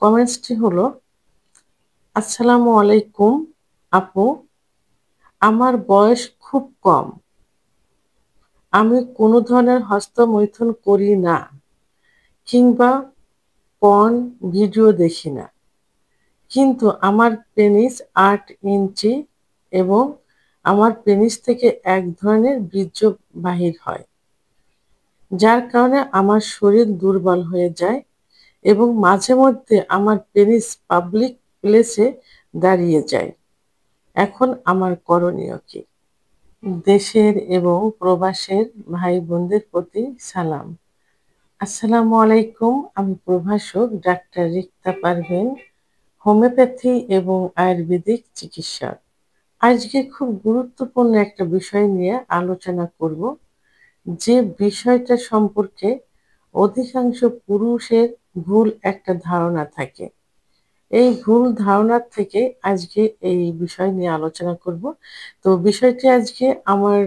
কমেন্টসটি হলো, আসসালামু আলাইকুম আপু, আমার বয়স খুব কম। আমি কোনো ধরনের হস্তমৈথুন করি না কিংবা পর্ন ভিডিও দেখি না। কিন্তু আমার পেনিস ৮ ইঞ্চি এবং আমার পেনিস থেকে এক ধরনের বীর্য বাহির হয়, যার কারণে আমার শরীর দুর্বল হয়ে যায় এবং মাঝে মধ্যে আমার পেনিস পাবলিক প্লেসে দাঁড়িয়ে যায়। এখন আমার করণীয় কি? দেশের এবং প্রবাসের ভাই বোনদের প্রতি সালাম। আসসালামু আলাইকুম। আমি প্রভাষক ডাক্তার রিক্তা পারভীন, হোমিওপ্যাথি এবং আয়ুর্বেদিক চিকিৎসক। আজকে খুব গুরুত্বপূর্ণ একটা বিষয় নিয়ে আলোচনা করব, যে বিষয়টা সম্পর্কে অধিকাংশ পুরুষের ভুল একটা ধারণা থাকে। এই ভুল ধারণার থেকে আজকে এই বিষয় নিয়ে আলোচনা করব। তো বিষয়টি আজকে আমার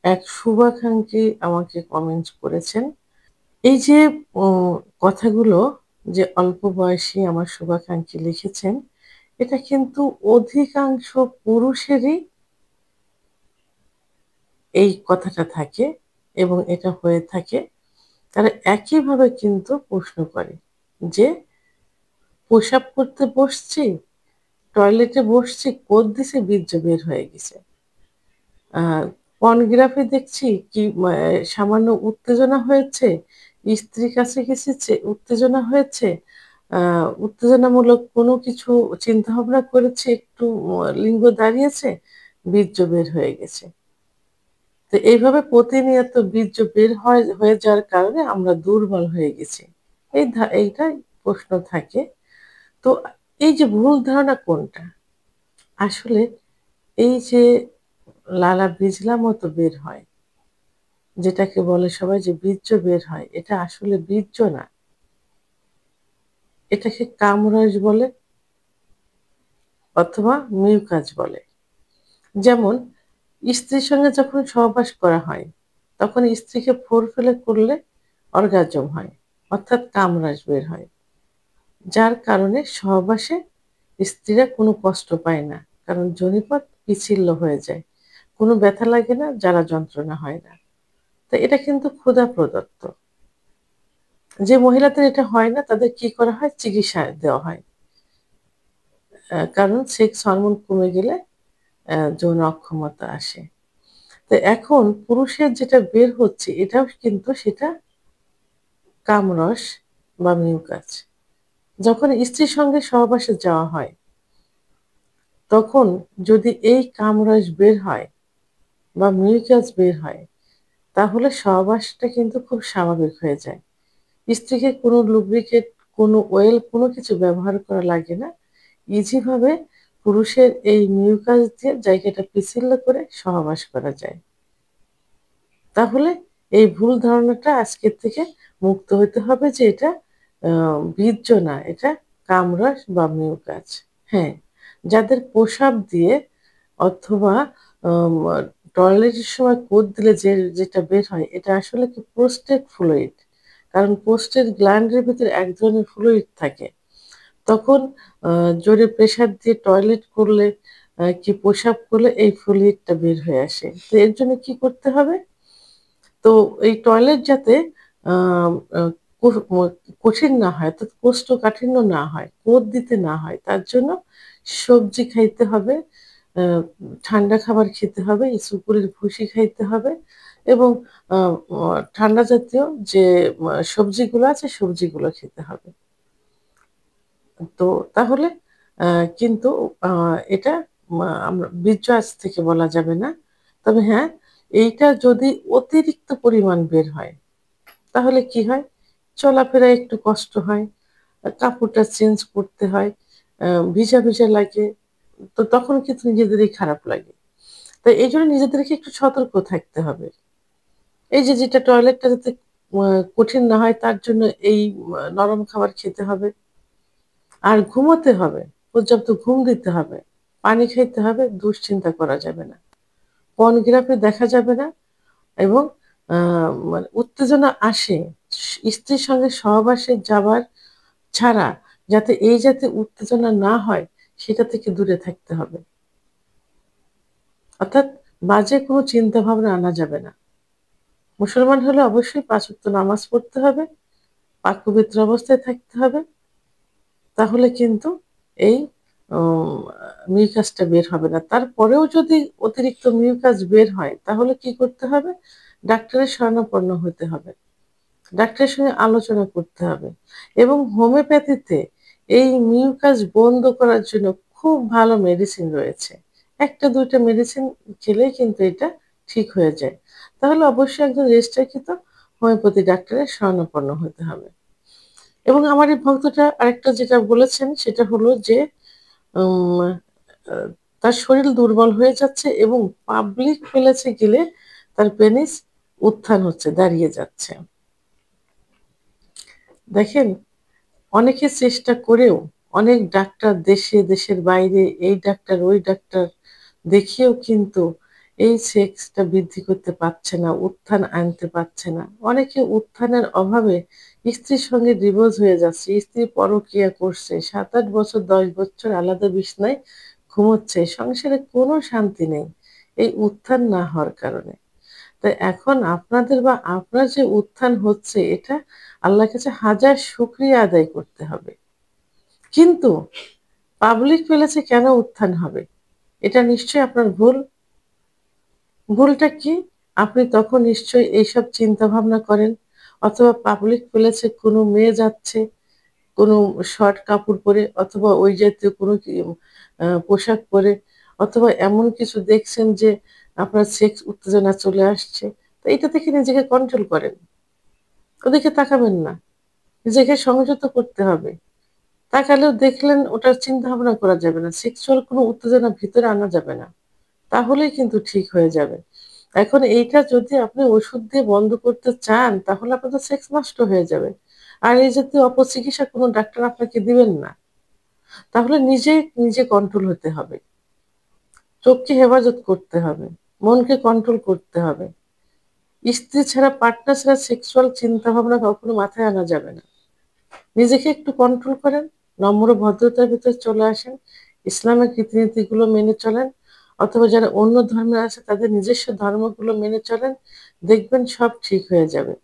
এক শুভাকাঙ্ক্ষী আমাকে কমেন্টস করেছেন। এই যে ও কথাগুলো যে অল্প বয়সী আমার শুভাকাঙ্ক্ষী লিখেছেন, এটা কিন্তু অধিকাংশ পুরুষেরই এই কথাটা থাকে এবং এটা হয়ে থাকে। তারা একইভাবে কিন্তু প্রশ্ন করে যে, প্রসাব করতে বসছি, টয়লেটে বসছি, দিছে বীর্য বের হয়ে গেছে। পর্নোগ্রাফি দেখছি কি সামান্য উত্তেজনা হয়েছে, স্ত্রীর কাছে গেছে উত্তেজনা হয়েছে, উত্তেজনামূলক কোনো কিছু চিন্তা ভাবনা করেছে, একটু লিঙ্গ দাঁড়িয়েছে, বীর্য বের হয়ে গেছে। তো এইভাবে প্রতিনিয়ত বীর্য বের হয়ে যাওয়ার কারণে আমরা দুর্বল হয়ে গেছি। এইটাই প্রশ্ন থাকে। তো এই যে ভুল ধারণা কোনটা? আসলে এই যে লালা বিজলা মতো বের হয়, যেটাকে বলে সবাই যে বীর্য বের হয়, এটা আসলে বীর্য না। এটাকে কামরস বলে অথবা মিউকাস বলে। যেমন স্ত্রীর সঙ্গে যখন সহবাস করা হয়, তখন স্ত্রীকে ফোর ফেলে করলে অর্গাজম হয়, অর্থাৎ কামরাস বের হয়, যার কারণে সহবাসে স্ত্রীরা কোনো কষ্ট পায় না, কারণ যোনিপথ পিচ্ছিল্য হয়ে যায়, কোনো ব্যথা লাগে না, জ্বালা যন্ত্রণা হয় না। তো এটা কিন্তু ক্ষুধা প্রদত্ত। যে মহিলাদের এটা হয় না, তাদের কি করা হয়? চিকিৎসা দেওয়া হয়। কারণ সেক্স হরমোন কমে গেলে যৌন অক্ষমতা আসে। তো এখন পুরুষের যেটা বের হচ্ছে, এটাও কিন্তু সেটা কামরস বা মিউকাস। যখন স্ত্রীর সঙ্গে সহবাসে যাওয়া হয়, তখন যদি এই কামরস বের হয় বা মিউকাস বের হয়, তাহলে সহবাসটা কিন্তু খুব স্বাভাবিক হয়ে যায়। স্ত্রীকে কোনো লুব্রিকেট, কোনো অয়েল, কোনো কিছু ব্যবহার করা লাগে না। ইজি ভাবে পুরুষের এই মিউকাস দিয়ে জায়গাটা পিচ্ছিল করে সহবাস করা যায়। তাহলে এই ভুল ধারণাটা আজকের থেকে মুক্ত হতে হবে যে এটা বীর্য না, এটা কামরস বা মিউকাস। হ্যাঁ, যাদের প্রসাব দিয়ে অথবা আম টয়লেটের সময় দিলে যেটা বের হয়, এটা আসলে কি প্রোস্টেট ফ্লুইড। কারণ প্রোস্টেট গ্ল্যান্ডের ভিতরে এক ধরনের ফ্লুইড থাকে। তখন জোরে প্রেসার দিয়ে টয়লেট করলে, কি প্রসাব করলে এই ফ্লুইডটা বের হয়ে আসে। তো এর জন্য কি করতে হবে? তো এই টয়লেট যাতে আম আ কো ম কঠিন না হয়, অর্থাৎ কোষ্ঠকাঠিন্য না হয়, দিতে না হয়, তার জন্য সবজি খাইতে হবে, আ ঠান্ডা খাবার খেতে হবে, সুপুরির ভুসি খাইতে হবে এবং আ অ ঠান্ডা জাতীয় যে সবজিগুলো আছে, সবজিগুলো খেতে হবে। তো তাহলে আ কিন্তু আ এটা আমরা বীর্য আজ থেকে বলা যাবে না। তবে হ্যাঁ, এইটা যদি অতিরিক্ত পরিমাণ বের হয়, তাহলে কি হয়? চলাফেরায় একটু কষ্ট হয়। কাপড়টা চেঞ্জ করতে হয়। আ ভিজা লাগে। তো তখন কিন্তু নিজেদেরই খারাপ লাগে। তো এইজন্য নিজেদেরকে একটু সতর্ক থাকতে হবে। এই যে যেটা টয়লেটটা যাতে আ কঠিন না হয়, তার জন্য এই নরম খাবার খেতে হবে। আর ঘুমোতে হবে। পর্যাপ্ত ঘুম দিতে হবে। পানি খাইতে হবে, দুশ্চিন্তা করা যাবে না। পর্নোগ্রাফি দেখা যাবে না এবং আ মানে উত্তেজনা আসে স্ত্রীর সঙ্গে সহবাসে যাবার ছাড়া, যাতে এই জাতীয় উত্তেজনা না হয় সেটা থেকে দূরে থাকতে হবে। অর্থাৎ বাজে কোনো চিন্তা ভাবনা আনা যাবে না। মুসলমান হলে অবশ্যই ৫ ওয়াক্ত নামাজ পড়তে হবে, পাক পবিত্র অবস্থায় থাকতে হবে। তাহলে কিন্তু এই উম মিউকাসটা বের হবে না। তারপরেও যদি অতিরিক্ত মিউকাস বের হয় তাহলে কি করতে হবে? ডাক্তারের শরণাপন্ন হতে হবে। ডাক্তারের সঙ্গে আলোচনা করতে হবে এবং হোমিওপ্যাথিতে এই মিউকাস বন্ধ করার জন্য খুব ভালো মেডিসিন রয়েছে। ১ টা ২ টা মেডিসিন খেলেই কিন্তু এটা ঠিক হয়ে যায়। তাহলে অবশ্যই একজন রেজিস্ট্রারকৃত হোমিওপ্যাথি ডাক্তারের শরণাপন্ন হতে হবে। এবং আমার এই ভক্তটা আরেকটা যেটা বলেছেন সেটা হলো যে উম আ তার শরীর দুর্বল হয়ে যাচ্ছে এবং পাবলিক প্লেসে গেলে তার পেনিস উত্থান হচ্ছে, দাঁড়িয়ে যাচ্ছে। দেখেন, অনেকে চেষ্টা করেও অনেক ডাক্তার দেশে, দেশের বাইরে এই ডাক্তার, ওই ডাক্তার দেখিয়েও কিন্তু এই সেক্সটা বৃদ্ধি করতে পারছে না, উত্থান আনতে পারছে না। অনেকে উত্থানের অভাবে স্ত্রীর সঙ্গে ডিভোর্স হয়ে যাচ্ছে। স্ত্রী পরকীয়া করছে। ৭-৮ বছর ১০ বছর আলাদা বিছানায় ঘুমোচ্ছে। সংসারে কোনো শান্তি নেই। এই উত্থান না হওয়ার কারণে। তো এখন আপনাদের বা আপনার যে উত্থান হচ্ছে এটা আল্লাহর কাছে হাজার শুকরিয়া আদায় করতে হবে। কিন্তু পাবলিক প্লেসে কেন উত্থান হবে? এটা নিশ্চয়ই আপনার ভুল। ভুলটা কি? আপনি তখন নিশ্চয়ই এইসব চিন্তাভাবনা করেন অথবা পাবলিক প্লেসে কোনো মেয়ে যাচ্ছে, কোনো শর্ট কাপড় পরে অথবা ওই জাতীয় কোনো পোশাক পরে অথবা এমন কিছু দেখছেন যে আপনার সেক্স উত্তেজনা চলে আসছে। তো এটা থেকে নিজেকে কন্ট্রোল করেন। ওদিকে তাকাবেন না। নিজেকে সংযত করতে হবে। তাকালেও দেখলেন ওটার চিন্তা ভাবনা করা যাবে না। সেক্সুয়াল কোনো উত্তেজনা ভিতরে আনা যাবে না। তাহলেই কিন্তু ঠিক হয়ে যাবে। এখন এইটা যদি আপনি ওষুধ দিয়ে বন্ধ করতে চান তাহলে আপনার তো সেক্স নষ্ট হয়ে যাবে। আর এই জাতীয় অপচিকিৎসা কোনো ডাক্তার আপনাকে দিবেন না। তাহলে নিজে কন্ট্রোল হতে হবে। চোখকে হেফাজত করতে হবে। মনকে কন্ট্রোল করতে হবে। স্ত্রী ছাড়া পার্টনার ছাড়া সেক্সুয়াল চিন্তাভাবনা কখনো মাথায় আনা যাবে না। নিজেকে একটু কন্ট্রোল করেন, নম্র ভদ্রতার ভিতর চলে আসেন, ইসলামের রীতিনীতিগুলো মেনে চলেন অথবা যারা অন্য ধর্মের আছে তাদের নিজস্ব ধর্মগুলো মেনে চলেন, দেখবেন সব ঠিক হয়ে যাবে।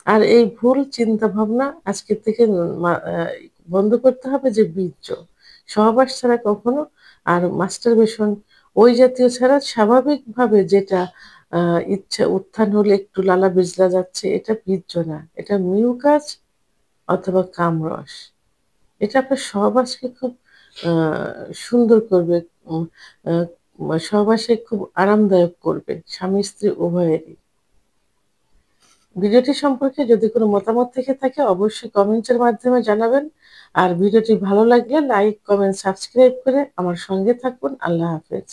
আর এই ভুল চিন্তাভাবনা আজকে থেকে বন্ধ করতে হবে যে বীর্য, সহবাস ছাড়া কখনো আর মাস্টারবেশন ওই জাতীয় ছাড়া স্বাভাবিকভাবে যেটা ইচ্ছা উত্থান হলে একটু লালা বিজলা যাচ্ছে এটা বীর্য না, এটা মিউকাস অথবা কামরস। এটা আপনার সহবাসকে খুব আ সুন্দর করবে। উম সহবাসে খুব আরামদায়ক করবে স্বামী-স্ত্রী উভয়েরই। ভিডিওটি সম্পর্কে যদি কোনো মতামত থেকে থাকে অবশ্যই কমেন্টের মাধ্যমে জানাবেন। আর ভিডিওটি ভালো লাগলে লাইক, কমেন্ট, সাবস্ক্রাইব করে আমার সঙ্গে থাকুন। আল্লাহ হাফেজ।